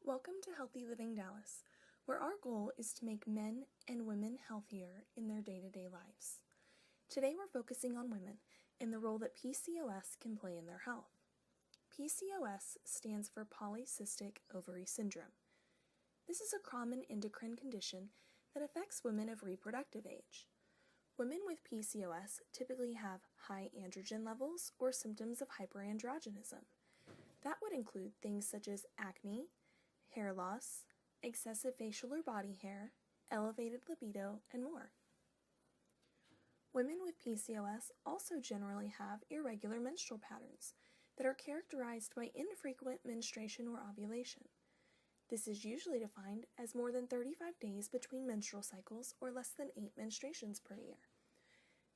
Welcome to Healthy Living Dallas, where our goal is to make men and women healthier in their day-to-day lives. Today we're focusing on women and the role that PCOS can play in their health. PCOS stands for Polycystic Ovary Syndrome. This is a common endocrine condition that affects women of reproductive age. Women with PCOS typically have high androgen levels or symptoms of hyperandrogenism. That would include things such as acne, hair loss, excessive facial or body hair, elevated libido, and more. Women with PCOS also generally have irregular menstrual patterns that are characterized by infrequent menstruation or ovulation. This is usually defined as more than 35 days between menstrual cycles or less than 8 menstruations per year.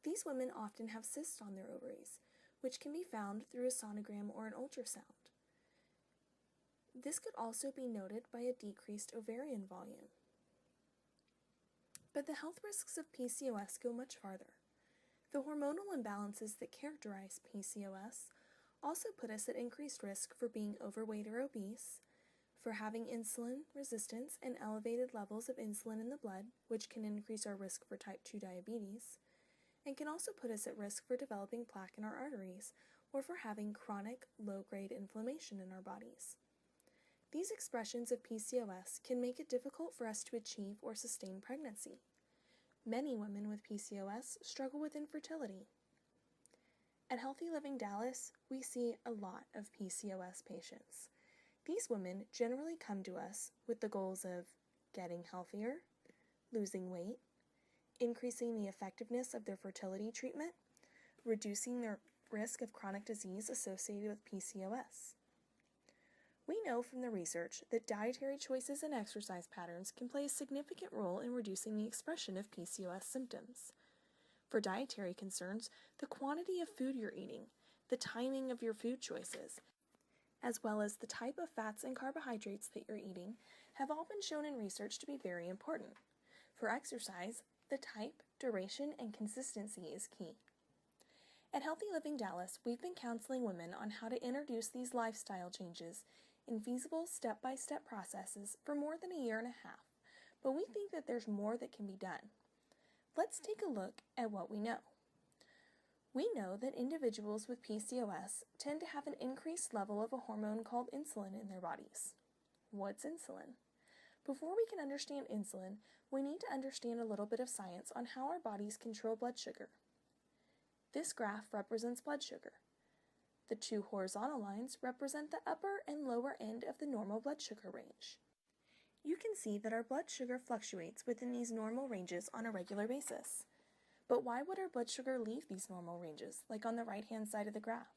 These women often have cysts on their ovaries, which can be found through a sonogram or an ultrasound. This could also be noted by a decreased ovarian volume. But the health risks of PCOS go much farther. The hormonal imbalances that characterize PCOS also put us at increased risk for being overweight or obese, for having insulin resistance and elevated levels of insulin in the blood, which can increase our risk for type 2 diabetes, and can also put us at risk for developing plaque in our arteries or for having chronic low-grade inflammation in our bodies. These expressions of PCOS can make it difficult for us to achieve or sustain pregnancy. Many women with PCOS struggle with infertility. At Healthy Living Dallas, we see a lot of PCOS patients. These women generally come to us with the goals of getting healthier, losing weight, increasing the effectiveness of their fertility treatment, reducing their risk of chronic disease associated with PCOS. We know from the research that dietary choices and exercise patterns can play a significant role in reducing the expression of PCOS symptoms. For dietary concerns, the quantity of food you're eating, the timing of your food choices, as well as the type of fats and carbohydrates that you're eating, have all been shown in research to be very important. For exercise, the type, duration, and consistency is key. At Healthy Living Dallas, we've been counseling women on how to introduce these lifestyle changes in feasible step-by-step processes for more than 1.5 years, but we think that there's more that can be done. Let's take a look at what we know. We know that individuals with PCOS tend to have an increased level of a hormone called insulin in their bodies. What's insulin? Before we can understand insulin, we need to understand a little bit of science on how our bodies control blood sugar. This graph represents blood sugar. The two horizontal lines represent the upper and lower end of the normal blood sugar range. You can see that our blood sugar fluctuates within these normal ranges on a regular basis. But why would our blood sugar leave these normal ranges, like on the right-hand side of the graph?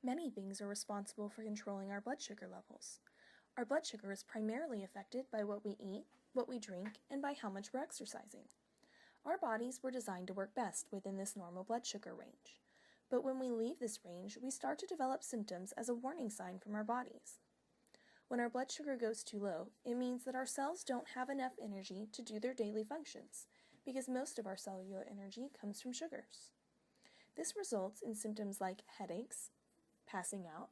Many things are responsible for controlling our blood sugar levels. Our blood sugar is primarily affected by what we eat, what we drink, and by how much we're exercising. Our bodies were designed to work best within this normal blood sugar range. But when we leave this range, we start to develop symptoms as a warning sign from our bodies. When our blood sugar goes too low, it means that our cells don't have enough energy to do their daily functions, because most of our cellular energy comes from sugars. This results in symptoms like headaches, passing out,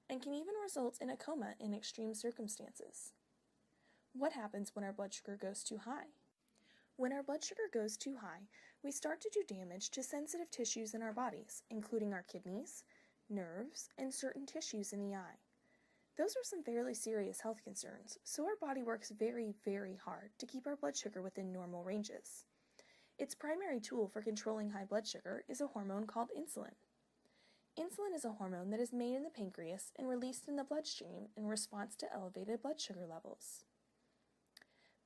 and can even result in a coma in extreme circumstances. What happens when our blood sugar goes too high? When our blood sugar goes too high, we start to do damage to sensitive tissues in our bodies, including our kidneys, nerves, and certain tissues in the eye. Those are some fairly serious health concerns, so our body works very, very hard to keep our blood sugar within normal ranges. Its primary tool for controlling high blood sugar is a hormone called insulin. Insulin is a hormone that is made in the pancreas and released in the bloodstream in response to elevated blood sugar levels.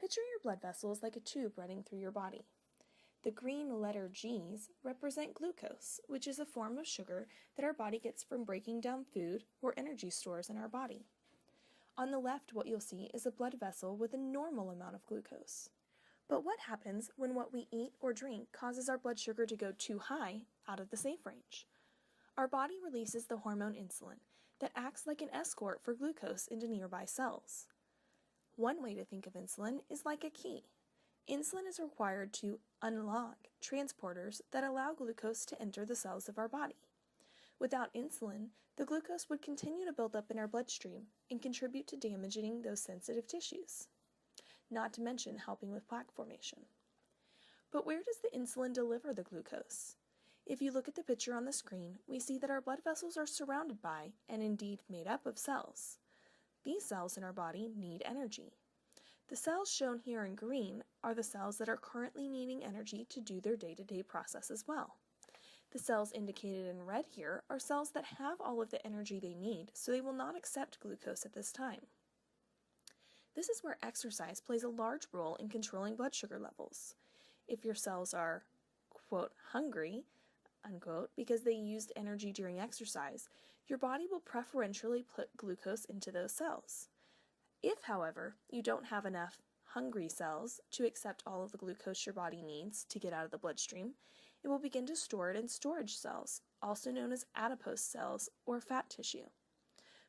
Picture your blood vessels like a tube running through your body. The green letter G's represent glucose, which is a form of sugar that our body gets from breaking down food or energy stores in our body. On the left, what you'll see is a blood vessel with a normal amount of glucose. But what happens when what we eat or drink causes our blood sugar to go too high out of the safe range? Our body releases the hormone insulin that acts like an escort for glucose into nearby cells. One way to think of insulin is like a key. Insulin is required to unlock transporters that allow glucose to enter the cells of our body. Without insulin, the glucose would continue to build up in our bloodstream and contribute to damaging those sensitive tissues, not to mention helping with plaque formation. But where does the insulin deliver the glucose? If you look at the picture on the screen, we see that our blood vessels are surrounded by, and indeed made up of, cells. These cells in our body need energy. The cells shown here in green are the cells that are currently needing energy to do their day-to-day process as well. The cells indicated in red here are cells that have all of the energy they need, so they will not accept glucose at this time. This is where exercise plays a large role in controlling blood sugar levels. If your cells are, quote, hungry, unquote, because they used energy during exercise, your body will preferentially put glucose into those cells. If, however, you don't have enough hungry cells to accept all of the glucose your body needs to get out of the bloodstream, it will begin to store it in storage cells, also known as adipose cells or fat tissue.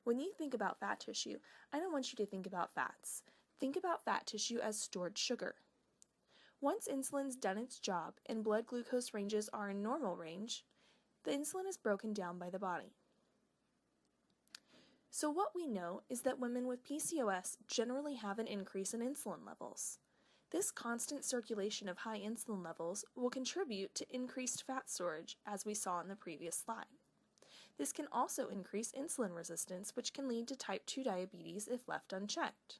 When you think about fat tissue, I don't want you to think about fats. Think about fat tissue as stored sugar. Once insulin's done its job and blood glucose ranges are in normal range, the insulin is broken down by the body. So what we know is that women with PCOS generally have an increase in insulin levels. This constant circulation of high insulin levels will contribute to increased fat storage, as we saw in the previous slide. This can also increase insulin resistance, which can lead to type 2 diabetes if left unchecked.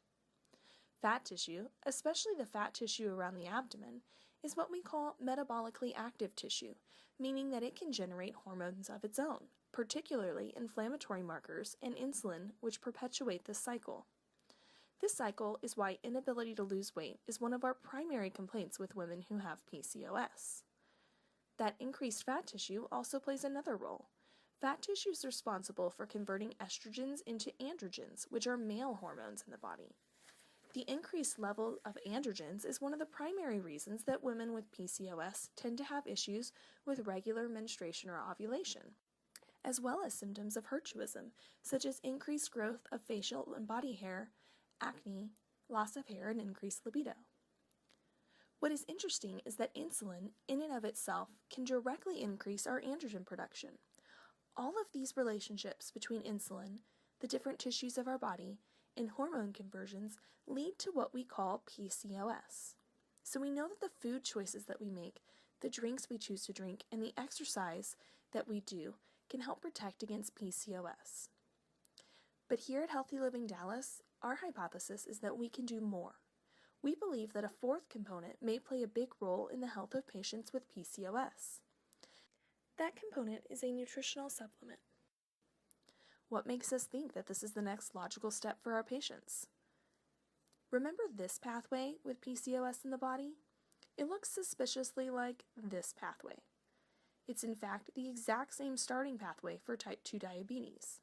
Fat tissue, especially the fat tissue around the abdomen, is what we call metabolically active tissue, meaning that it can generate hormones of its own, particularly inflammatory markers and insulin, which perpetuate this cycle. This cycle is why inability to lose weight is one of our primary complaints with women who have PCOS. That increased fat tissue also plays another role. Fat tissue is responsible for converting estrogens into androgens, which are male hormones in the body. The increased level of androgens is one of the primary reasons that women with PCOS tend to have issues with regular menstruation or ovulation, as well as symptoms of hirsutism, such as increased growth of facial and body hair, acne, loss of hair, and increased libido. What is interesting is that insulin, in and of itself, can directly increase our androgen production. All of these relationships between insulin, the different tissues of our body, and hormone conversions lead to what we call PCOS. So we know that the food choices that we make, the drinks we choose to drink, and the exercise that we do can help protect against PCOS. But here at Healthy Living Dallas, our hypothesis is that we can do more. We believe that a fourth component may play a big role in the health of patients with PCOS. That component is a nutritional supplement. What makes us think that this is the next logical step for our patients? Remember this pathway with PCOS in the body? It looks suspiciously like this pathway. It's in fact the exact same starting pathway for type 2 diabetes.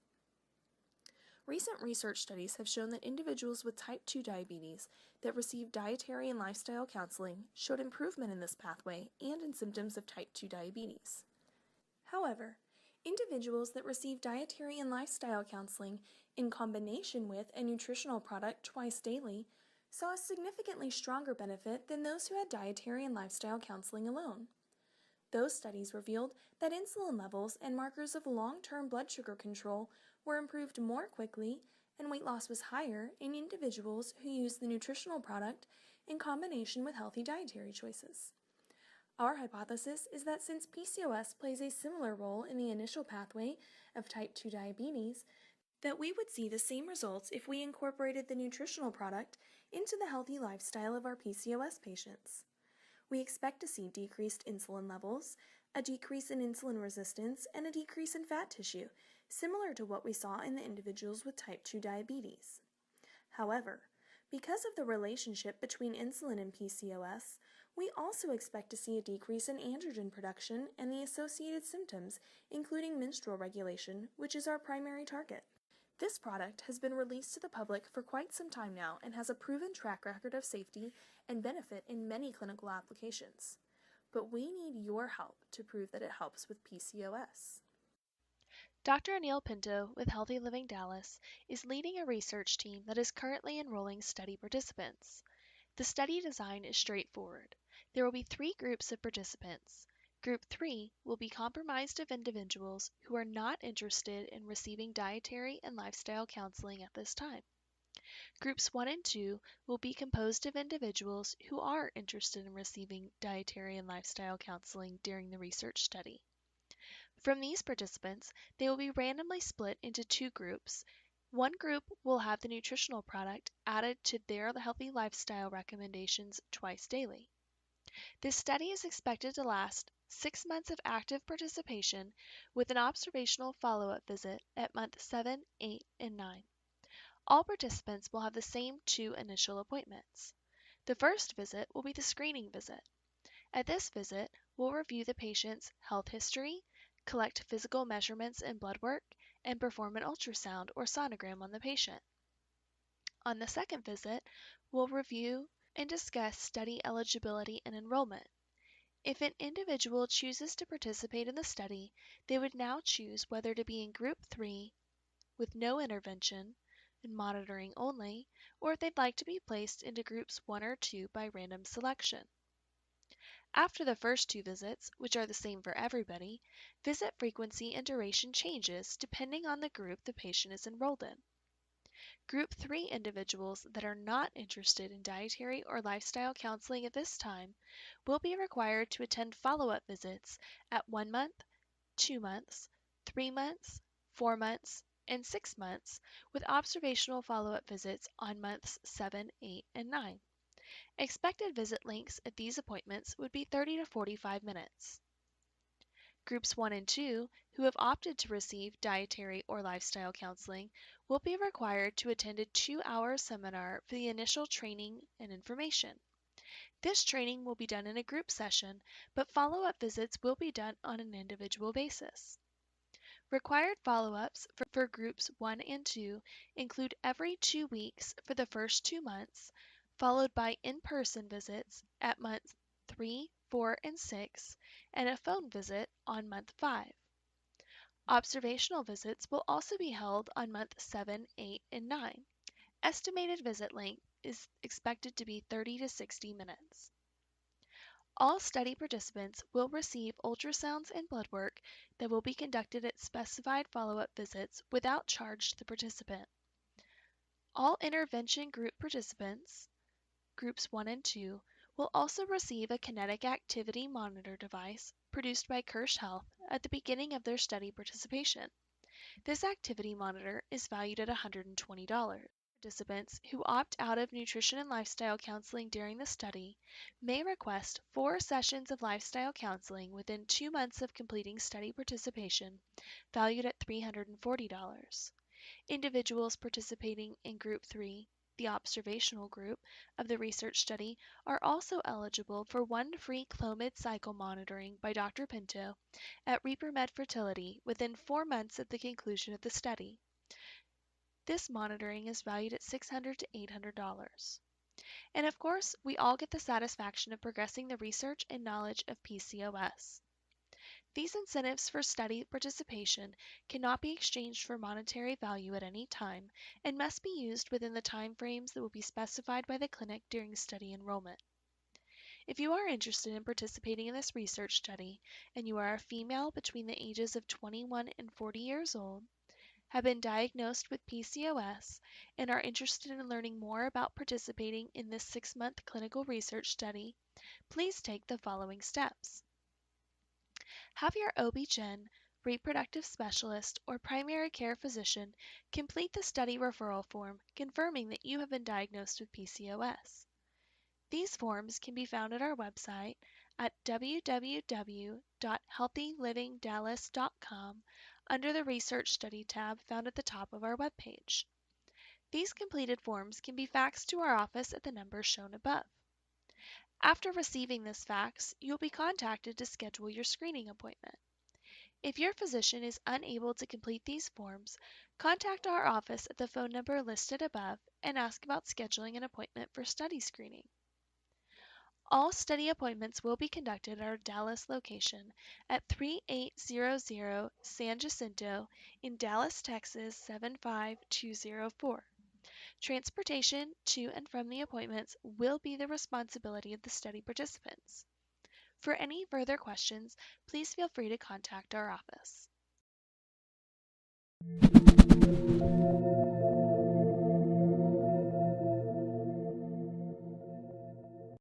Recent research studies have shown that individuals with type 2 diabetes that received dietary and lifestyle counseling showed improvement in this pathway and in symptoms of type 2 diabetes. However, individuals that receive dietary and lifestyle counseling in combination with a nutritional product twice daily saw a significantly stronger benefit than those who had dietary and lifestyle counseling alone. Those studies revealed that insulin levels and markers of long-term blood sugar control were improved more quickly and weight loss was higher in individuals who used the nutritional product in combination with healthy dietary choices. Our hypothesis is that since PCOS plays a similar role in the initial pathway of type 2 diabetes, that we would see the same results if we incorporated the nutritional product into the healthy lifestyle of our PCOS patients. We expect to see decreased insulin levels, a decrease in insulin resistance, and a decrease in fat tissue, similar to what we saw in the individuals with type 2 diabetes. However, because of the relationship between insulin and PCOS, we also expect to see a decrease in androgen production and the associated symptoms, including menstrual regulation, which is our primary target. This product has been released to the public for quite some time now and has a proven track record of safety and benefit in many clinical applications. But we need your help to prove that it helps with PCOS. Dr. Anil Pinto with Healthy Living Dallas is leading a research team that is currently enrolling study participants. The study design is straightforward. There will be 3 groups of participants. Group 3 will be comprised of individuals who are not interested in receiving dietary and lifestyle counseling at this time. Groups 1 and 2 will be composed of individuals who are interested in receiving dietary and lifestyle counseling during the research study. From these participants, they will be randomly split into two groups. One group will have the nutritional product added to their healthy lifestyle recommendations twice daily. This study is expected to last 6 months of active participation with an observational follow-up visit at month 7, 8, and 9. All participants will have the same 2 initial appointments. The first visit will be the screening visit. At this visit, we'll review the patient's health history, collect physical measurements and blood work, and perform an ultrasound or sonogram on the patient. On the second visit, we'll review and discuss study eligibility and enrollment. If an individual chooses to participate in the study, they would now choose whether to be in Group 3 with no intervention and monitoring only, or if they'd like to be placed into Groups 1 or 2 by random selection. After the first 2 visits, which are the same for everybody, visit frequency and duration changes depending on the group the patient is enrolled in. Group 3 individuals that are not interested in dietary or lifestyle counseling at this time will be required to attend follow-up visits at 1 month, 2 months, 3 months, 4 months, and 6 months, with observational follow-up visits on months 7, 8, and 9. Expected visit lengths at these appointments would be 30 to 45 minutes. Groups 1 and 2, who have opted to receive dietary or lifestyle counseling, will be required to attend a 2-hour seminar for the initial training and information. This training will be done in a group session, but follow-up visits will be done on an individual basis. Required follow-ups for Groups 1 and 2 include every 2 weeks for the first 2 months, followed by in-person visits at months 3, 4, and 6, and a phone visit on month 5. Observational visits will also be held on month 7, 8, and 9. Estimated visit length is expected to be 30 to 60 minutes. All study participants will receive ultrasounds and blood work that will be conducted at specified follow-up visits without charge to the participant. All intervention group participants, Groups 1 and 2, will also receive a kinetic activity monitor device produced by Kirsch Health at the beginning of their study participation. This activity monitor is valued at $120. Participants who opt out of nutrition and lifestyle counseling during the study may request 4 sessions of lifestyle counseling within 2 months of completing study participation, valued at $340. Individuals participating in Group 3, the observational group of the research study, are also eligible for 1 free Clomid cycle monitoring by Dr. Pinto at Reaper Med Fertility within 4 months of the conclusion of the study. This monitoring is valued at $600 to $800. And of course, we all get the satisfaction of progressing the research and knowledge of PCOS. These incentives for study participation cannot be exchanged for monetary value at any time and must be used within the time frames that will be specified by the clinic during study enrollment. If you are interested in participating in this research study and you are a female between the ages of 21 and 40 years old, have been diagnosed with PCOS, and are interested in learning more about participating in this 6-month clinical research study, please take the following steps. Have your OB/GYN, reproductive specialist, or primary care physician complete the study referral form confirming that you have been diagnosed with PCOS. These forms can be found at our website at www.healthylivingdallas.com under the Research Study tab found at the top of our webpage. These completed forms can be faxed to our office at the number shown above. After receiving this fax, you will be contacted to schedule your screening appointment. If your physician is unable to complete these forms, contact our office at the phone number listed above and ask about scheduling an appointment for study screening. All study appointments will be conducted at our Dallas location at 3800 San Jacinto in Dallas, Texas 75204. Transportation to and from the appointments will be the responsibility of the study participants. For any further questions, please feel free to contact our office.